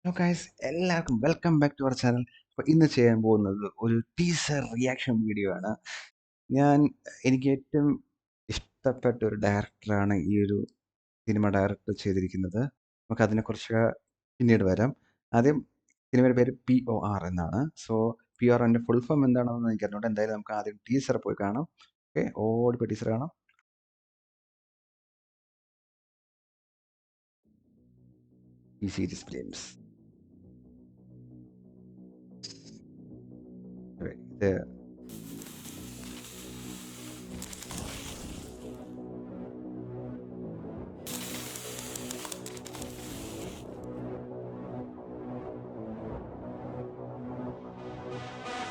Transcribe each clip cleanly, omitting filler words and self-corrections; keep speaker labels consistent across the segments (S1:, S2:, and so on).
S1: Hello guys, എല്ലാവർക്കും welcome back to our channel. അപ്പോൾ ഇന്ന് ചെയ്യാൻ പോകുന്നത് ഒരു ടീസർ റിയാക്ഷൻ വീഡിയോ ആണ്. ഞാൻ എനിക്ക് ഏറ്റവും ഇഷ്ടപ്പെട്ട ഒരു ഡയറക്ടറാണ് ഈ ഒരു സിനിമ ഡയറക്ടർ ചെയ്തിരിക്കുന്നത്. നമുക്ക് അതിനെക്കുറിച്ച് പിന്നീട് വരാം. ആദ്യം സിനിമയുടെ പേര് POR എന്നാണ്. സോ POR എൻ്റെ ഫുൾ ഫോം എന്താണെന്ന് എനിക്ക് അറിഞ്ഞൂടാ. എന്തായാലും നമുക്ക് ആദ്യം ടീസർ പോയി കാണാം. ഓക്കെ, ഓടിപ്പോയി ടീസർ കാണാം. ഈ സീരീസ് ഫിലിംസ് ഇത്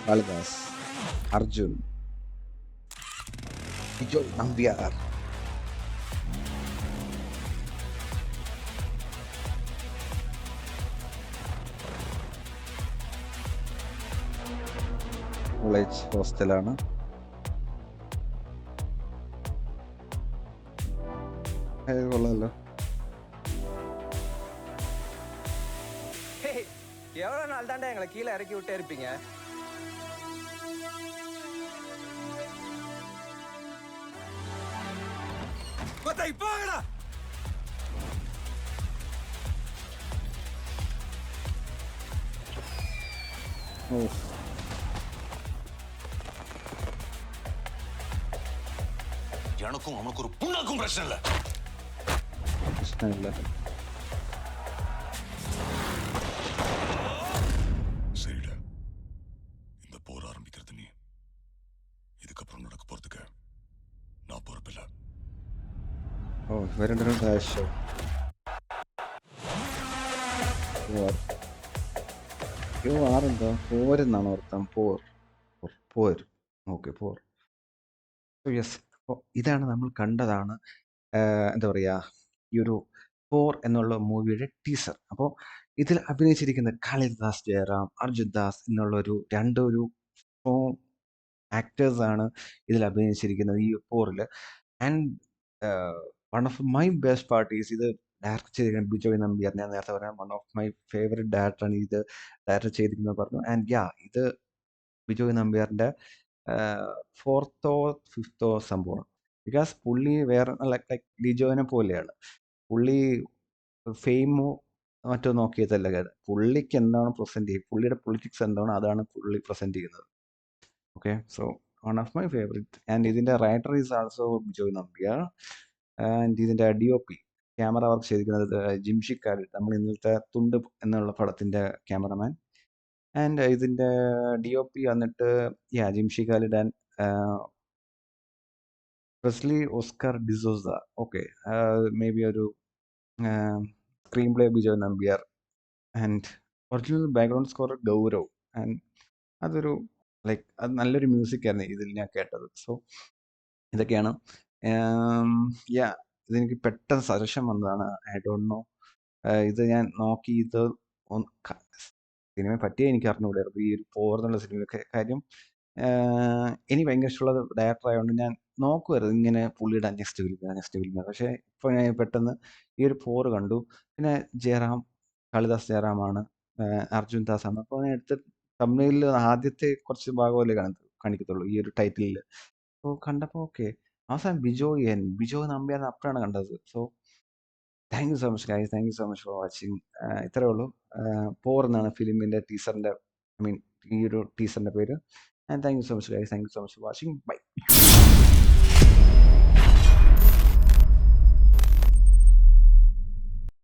S1: കാളിദാസ്, അർജുൻ, ബിജോയ് നമ്പ്യാർ, കോളേജ് ഹോസ്റ്റലാണ്. കൊള്ളാമല്ലോ.
S2: ஹேய், எவ்வளவு நாள் தாண்டா எங்களை கீழே இறக்கி விட்டே இருப்பீங்க? போங்கடா.
S1: ഓ,
S3: எனக்கும் அவனுக்கு ஒரு புண்ணாக்கும் பிரச்சனை இல்ல.
S1: പ്രശ്നമില്ല.
S3: சரிடா, இந்த போர் ஆரம்பிக்கிறது நீ. இதுக்கப்புறம் நடக்க போறதுக்கு நான் பொறுப்பில்ல.
S1: ഓ, ഇവരുടെ ഷോ ആറെന്താ പോരെന്നാണ് അർത്ഥം. പോർ. ഓക്കെ, പോർ. യെസ്, അപ്പോൾ ഇതാണ് നമ്മൾ കണ്ടതാണ്. എന്താ പറയുക, ഈ ഒരു പോർ എന്നുള്ള മൂവിയുടെ ടീസർ. അപ്പോൾ ഇതിൽ അഭിനയിച്ചിരിക്കുന്ന കാളിദാസ് ജയറാം, അർജുൻ ദാസ് എന്നുള്ള ഒരു സ്ട്രോങ് ആക്ടേഴ്സാണ് ഇതിൽ അഭിനയിച്ചിരിക്കുന്നത് ഈ പോറിൽ. And one of my best parties ഇത് ഡയറക്റ്റ് ചെയ്തിരിക്കുന്നത് ബിജോയ് നമ്പ്യാർ. ഞാൻ നേരത്തെ പറയാം, വൺ ഓഫ് മൈ ഫേവറേറ്റ് ഡയറക്ടറാണ് ഇത് ഡയറക്റ്റ് ചെയ്തിരിക്കുന്നത് പറഞ്ഞു. ആൻഡ് ഇത് ബിജോയ് നമ്പ്യാറിൻ്റെ ഫോർത്തോ ഫിഫ്ത്തോ സംഭവമാണ്. ബിക്കോസ് പുള്ളി വേറെ ലൈക്ക് ലിജോനെ പോലെയാണ്. പുള്ളി ഫെയിമോ മറ്റോ നോക്കിയതല്ല കാര്യം. പുള്ളിക്ക് എന്താണ് പ്രസൻറ്റ് ചെയ്യുക, പുള്ളിയുടെ പൊളിറ്റിക്സ് എന്താണോ അതാണ് പുള്ളി പ്രസൻറ്റ് ചെയ്യുന്നത്. Okay, so one of my favourite. And ഇതിൻ്റെ writer is also Bijoy Nambiar. And ഇതിൻ്റെ DOP ക്യാമറ വർക്ക് ചെയ്തിരിക്കുന്നത് ജിംഷി ഖാലിദ്, നമ്മൾ ഇന്നലത്തെ തുണ്ട് എന്നുള്ള പടത്തിൻ്റെ ക്യാമറമാൻ. ആൻഡ് ഇതിൻ്റെ DOP വന്നിട്ട് Jimshi Khalid and Presley Oscar D'Souza. Okay, may be ഒരു screenplay Bijoy Nambiar. And original background score Gaurav. And അതൊരു അത് നല്ലൊരു മ്യൂസിക് ആയിരുന്നു ഇതിൽ ഞാൻ കേട്ടത്. സോ ഇതൊക്കെയാണ്. യാ ഇതെനിക്ക് പെട്ടെന്ന് സജഷൻ വന്നതാണ്. I don't know. ഇത് ഞാൻ നോക്കി, ഇത് സിനിമയെ പറ്റിയേ എനിക്ക് അറിഞ്ഞുകൂടായിരുന്നു ഈ ഒരു പോർ എന്നുള്ള സിനിമയൊക്കെ. കാര്യം എനിക്ക് ഭയങ്കര ഇഷ്ടമുള്ള ഡയറക്ടർ ആയതുകൊണ്ട് ഞാൻ നോക്കുമായിരുന്നു ഇങ്ങനെ പുള്ളിയുടെ നെക്സ്റ്റ് ഫിലിം. പക്ഷേ ഇപ്പോൾ ഞാൻ പെട്ടെന്ന് ഈ ഒരു പോർ കണ്ടു. പിന്നെ ജയറാം, കാളിദാസ് ജയറാമാണ്, അർജുൻ ദാസ് ആണ്. അപ്പോൾ ഞാൻ എടുത്ത് തമിഴിൽ ആദ്യത്തെ കുറച്ച് ഭാഗമല്ലേ കാണിക്കത്തുള്ളൂ ഈ ഒരു ടൈറ്റിലിൽ. അപ്പോൾ കണ്ടപ്പോൾ ഓക്കെ, അവസാനം ബിജോയ് നമ്പ്യാർ അപ്പോഴാണ് കണ്ടത്. So thank you so much guys, thank you so much for watching. ഇത്രയേ ഉള്ളൂ. പോർ എന്നാണ് ഫിലിമിൻ്റെ ടീസറിൻ്റെ, ഐ മീൻ ഈ ഒരു ടീസറിൻ്റെ പേര്. And thank you so much guys, thank you so much for watching. By.